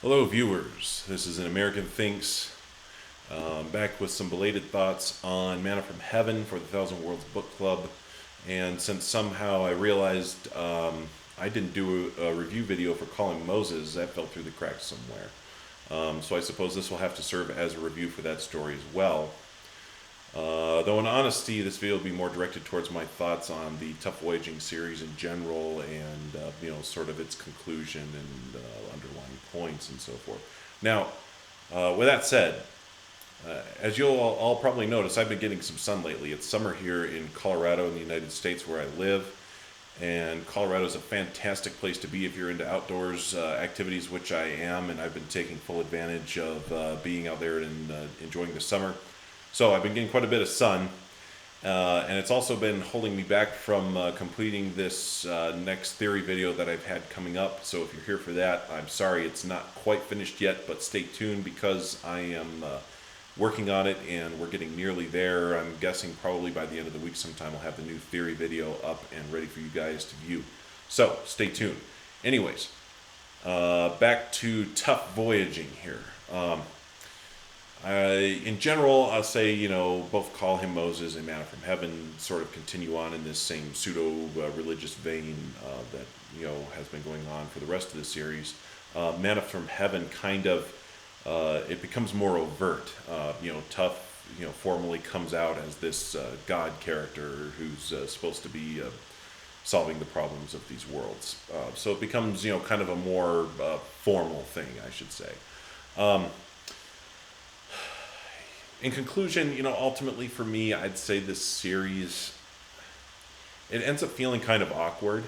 Hello, viewers. This is An American Thinks. Back with some belated thoughts on Manna from Heaven for the Thousand Worlds Book Club. And since somehow I realized I didn't do a review video for Calling Moses, that fell through the cracks somewhere. So I suppose this will have to serve as a review for that story as well. Though in honesty, this video will be more directed towards my thoughts on the Tough Voyaging series in general and, sort of its conclusion and underlying points and so forth. Now, with that said, as you'll all probably notice, I've been getting some sun lately. It's summer here in Colorado in the United States where I live. And Colorado is a fantastic place to be if you're into outdoors activities, which I am, and I've been taking full advantage of being out there and enjoying the summer. So I've been getting quite a bit of sun, and it's also been holding me back from completing this next theory video that I've had coming up. So if you're here for that, I'm sorry it's not quite finished yet, but stay tuned because I am working on it and we're getting nearly there. I'm guessing probably by the end of the week sometime I'll have the new theory video up and ready for you guys to view. So stay tuned. Anyways, back to Tough Voyaging here. In general, I'll say, both Call Him Moses and Manna from Heaven sort of continue on in this same pseudo-religious vein that, has been going on for the rest of the series. Manna from Heaven kind of, it becomes more overt. Tough, formally comes out as this God character who's supposed to be solving the problems of these worlds. So it becomes, kind of a more formal thing, I should say. In conclusion, ultimately for me, I'd say this series, it ends up feeling kind of awkward.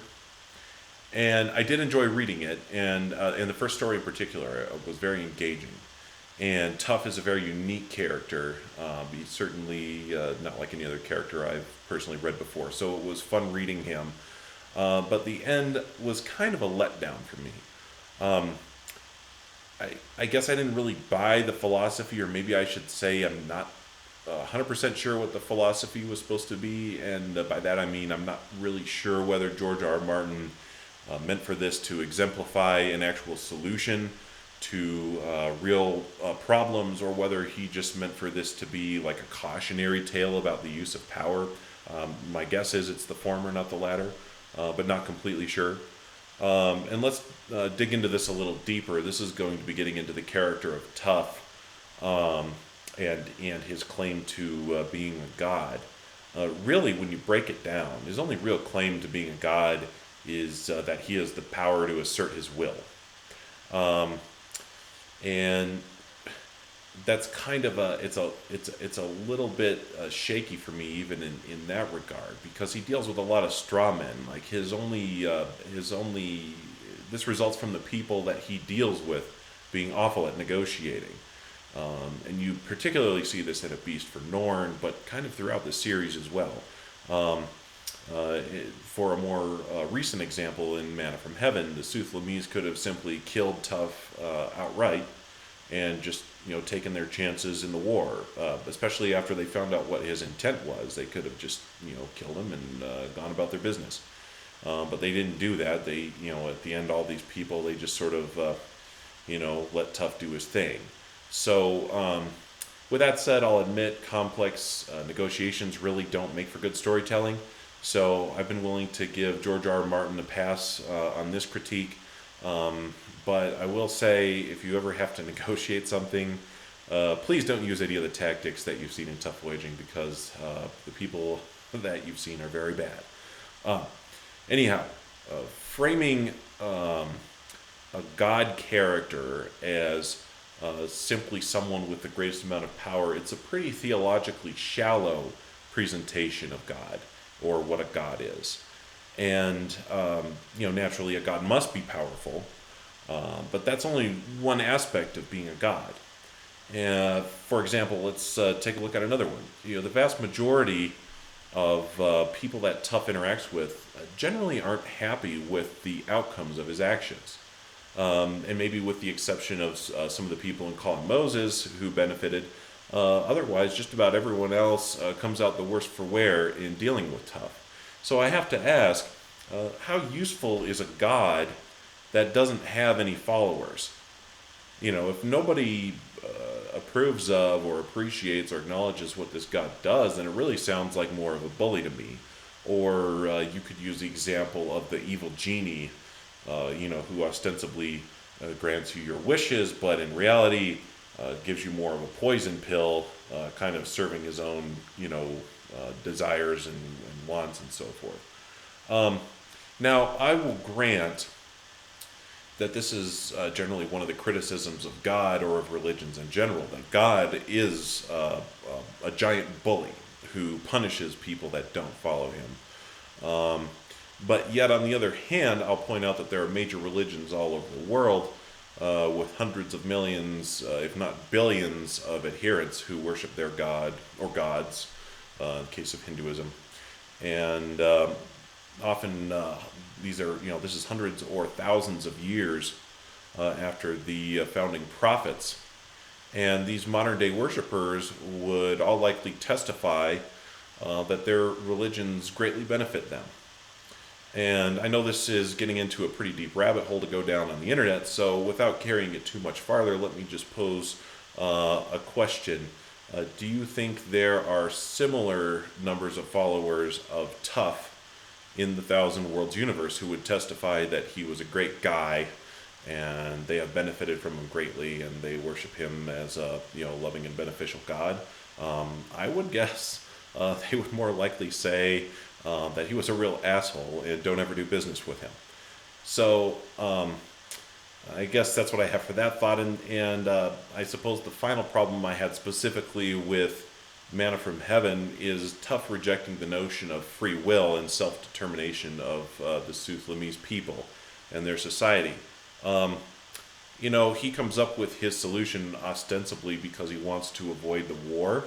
And I did enjoy reading it, and the first story in particular was very engaging. And Tough is a very unique character. He's certainly not like any other character I've personally read before, so it was fun reading him. But the end was kind of a letdown for me. I guess I didn't really buy the philosophy, or maybe I should say I'm not 100% sure what the philosophy was supposed to be, and by that I mean I'm not really sure whether George R. R. Martin meant for this to exemplify an actual solution to real problems, or whether he just meant for this to be like a cautionary tale about the use of power. My guess is it's the former, not the latter, but not completely sure. And let's dig into this a little deeper. This is going to be getting into the character of Tough and his claim to being a god. Really, when you break it down, his only real claim to being a god is that he has the power to assert his will. And that's kind of it's a little bit shaky for me even in that regard, because he deals with a lot of straw men. Like his only this results from the people that he deals with being awful at negotiating. And you particularly see this in A Beast for Norn, but kind of throughout the series as well. For a more recent example, in Manna from Heaven, the Soothlamese could have simply killed Tough outright and just taken their chances in the war, especially after they found out what his intent was. They could have just killed him and gone about their business, but they didn't do that. They at the end, all these people, they just sort of let Tough do his thing. So with that said, I'll admit complex negotiations really don't make for good storytelling. So I've been willing to give George R. R. Martin a pass on this critique. But I will say, if you ever have to negotiate something, please don't use any of the tactics that you've seen in Tough Voyaging, because the people that you've seen are very bad. Anyhow, framing a god character as simply someone with the greatest amount of power, it's a pretty theologically shallow presentation of God, or what a god is. And naturally a god must be powerful, but that's only one aspect of being a god. For example, let's take a look at another one. The vast majority of people that Tough interacts with generally aren't happy with the outcomes of his actions. And maybe with the exception of some of the people in Calling Moses who benefited, otherwise just about everyone else comes out the worse for wear in dealing with Tough. So I have to ask, how useful is a god that doesn't have any followers? If nobody approves of or appreciates or acknowledges what this God does, then it really sounds like more of a bully to me. Or you could use the example of the evil genie, who ostensibly grants you your wishes, but in reality gives you more of a poison pill, kind of serving his own, desires and wants and so forth. Now, I will grant that this is generally one of the criticisms of God or of religions in general, that God is a giant bully who punishes people that don't follow him. But yet, on the other hand, I'll point out that there are major religions all over the world with hundreds of millions, if not billions, of adherents who worship their god or gods, in the case of Hinduism. And often this is hundreds or thousands of years after the founding prophets. And these modern day worshipers would all likely testify that their religions greatly benefit them. And I know this is getting into a pretty deep rabbit hole to go down on the internet, so without carrying it too much farther, let me just pose a question. Do you think there are similar numbers of followers of Tough in the Thousand Worlds universe who would testify that he was a great guy and they have benefited from him greatly and they worship him as a loving and beneficial God? I would guess they would more likely say that he was a real asshole and don't ever do business with him. So I guess that's what I have for that thought. And I suppose the final problem I had specifically with Manna from Heaven is Tough rejecting the notion of free will and self-determination of the Suthlamese people and their society. He comes up with his solution ostensibly because he wants to avoid the war,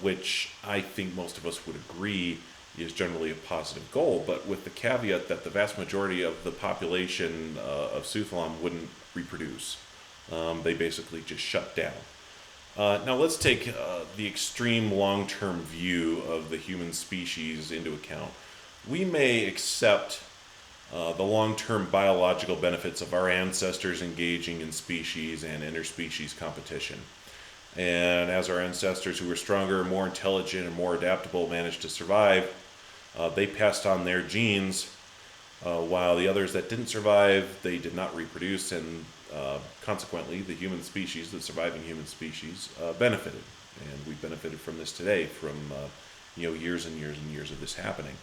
which I think most of us would agree is generally a positive goal, but with the caveat that the vast majority of the population of Suthlam wouldn't reproduce. They basically just shut down. Now let's take the extreme long-term view of the human species into account. We may accept the long-term biological benefits of our ancestors engaging in species and interspecies competition. And as our ancestors who were stronger, more intelligent, and more adaptable managed to survive, they passed on their genes, while the others that didn't survive, they did not reproduce, and consequently, the human species, the surviving human species, benefited. And we benefited from this today, from years and years and years of this happening.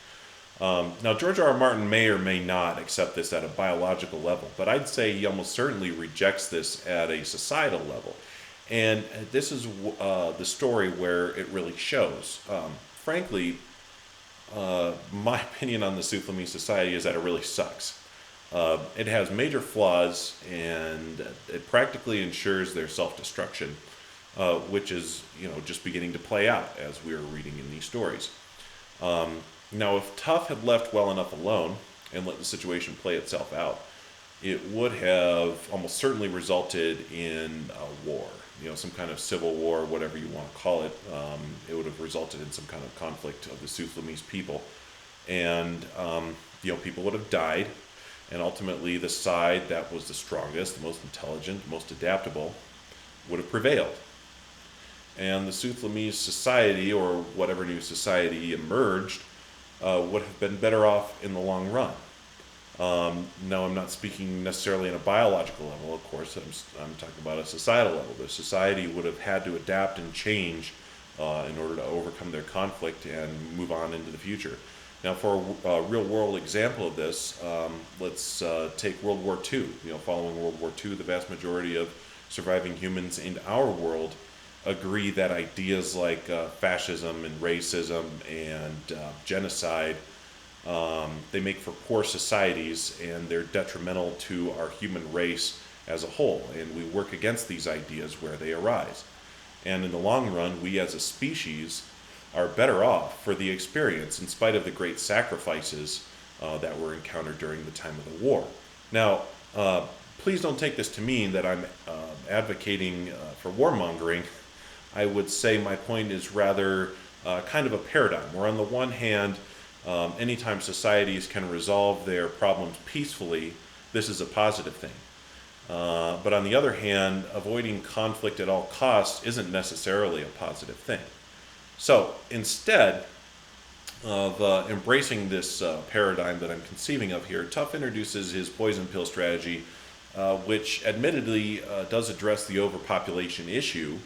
Now, George R. R. Martin may or may not accept this at a biological level, but I'd say he almost certainly rejects this at a societal level. And this is the story where it really shows. Frankly, my opinion on the Suthlamese society is that it really sucks. It has major flaws, and it practically ensures their self-destruction, which is, just beginning to play out as we are reading in these stories. Now, if Tough had left well enough alone and let the situation play itself out, it would have almost certainly resulted in a war, some kind of civil war, whatever you want to call it. It would have resulted in some kind of conflict of the Suthlamese people. And, people would have died. And ultimately, the side that was the strongest, the most intelligent, the most adaptable, would have prevailed. And the Suthlamese society, or whatever new society emerged, would have been better off in the long run. Now, I'm not speaking necessarily on a biological level, of course. I'm talking about a societal level. The society would have had to adapt and change in order to overcome their conflict and move on into the future. Now, for a real-world example of this, let's take World War II. Following World War II, the vast majority of surviving humans in our world agree that ideas like fascism and racism and genocide, they make for poor societies, and they're detrimental to our human race as a whole. And we work against these ideas where they arise. And in the long run, we as a species are better off for the experience in spite of the great sacrifices that were encountered during the time of the war. Now, please don't take this to mean that I'm advocating for warmongering. I would say my point is rather kind of a paradigm, where on the one hand, anytime societies can resolve their problems peacefully, this is a positive thing. But on the other hand, avoiding conflict at all costs isn't necessarily a positive thing. So instead of embracing this paradigm that I'm conceiving of here, Tuff introduces his poison pill strategy, which admittedly does address the overpopulation issue,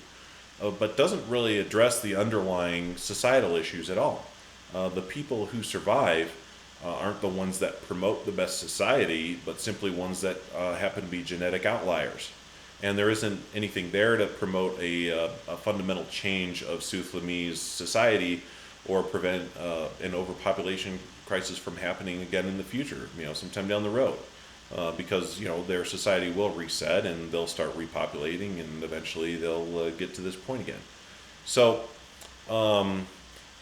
but doesn't really address the underlying societal issues at all. The people who survive aren't the ones that promote the best society, but simply ones that happen to be genetic outliers. And there isn't anything there to promote a fundamental change of Suthlamese society or prevent an overpopulation crisis from happening again in the future, sometime down the road. Because their society will reset and they'll start repopulating and eventually they'll get to this point again. So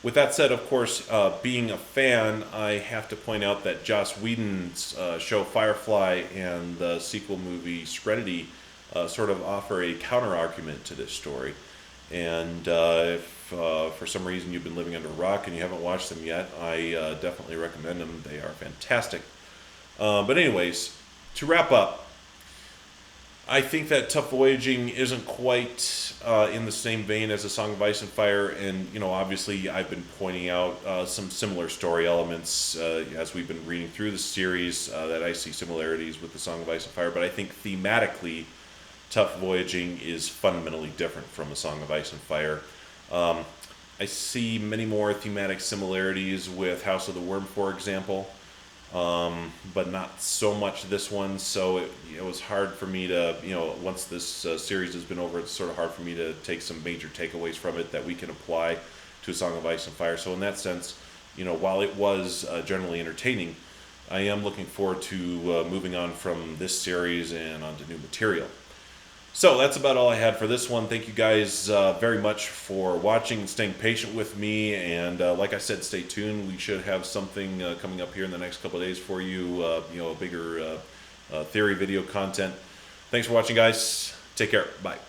with that said, of course, being a fan, I have to point out that Joss Whedon's show Firefly and the sequel movie Serenity sort of offer a counter argument to this story. And if for some reason you've been living under a rock and you haven't watched them yet, I definitely recommend them. They are fantastic. But anyways, to wrap up, I think that Tough Voyaging isn't quite in the same vein as A Song of Ice and Fire, and obviously I've been pointing out some similar story elements as we've been reading through the series that I see similarities with The Song of Ice and Fire, but I think thematically Tough Voyaging is fundamentally different from A Song of Ice and Fire. I see many more thematic similarities with House of the Worm, for example. But not so much this one, so it was hard for me to, once this series has been over, it's sort of hard for me to take some major takeaways from it that we can apply to A Song of Ice and Fire. So in that sense, while it was generally entertaining, I am looking forward to moving on from this series and onto new material. So that's about all I had for this one. Thank you guys very much for watching and staying patient with me. And like I said, stay tuned. We should have something coming up here in the next couple of days for you, a bigger theory video content. Thanks for watching, guys. Take care. Bye.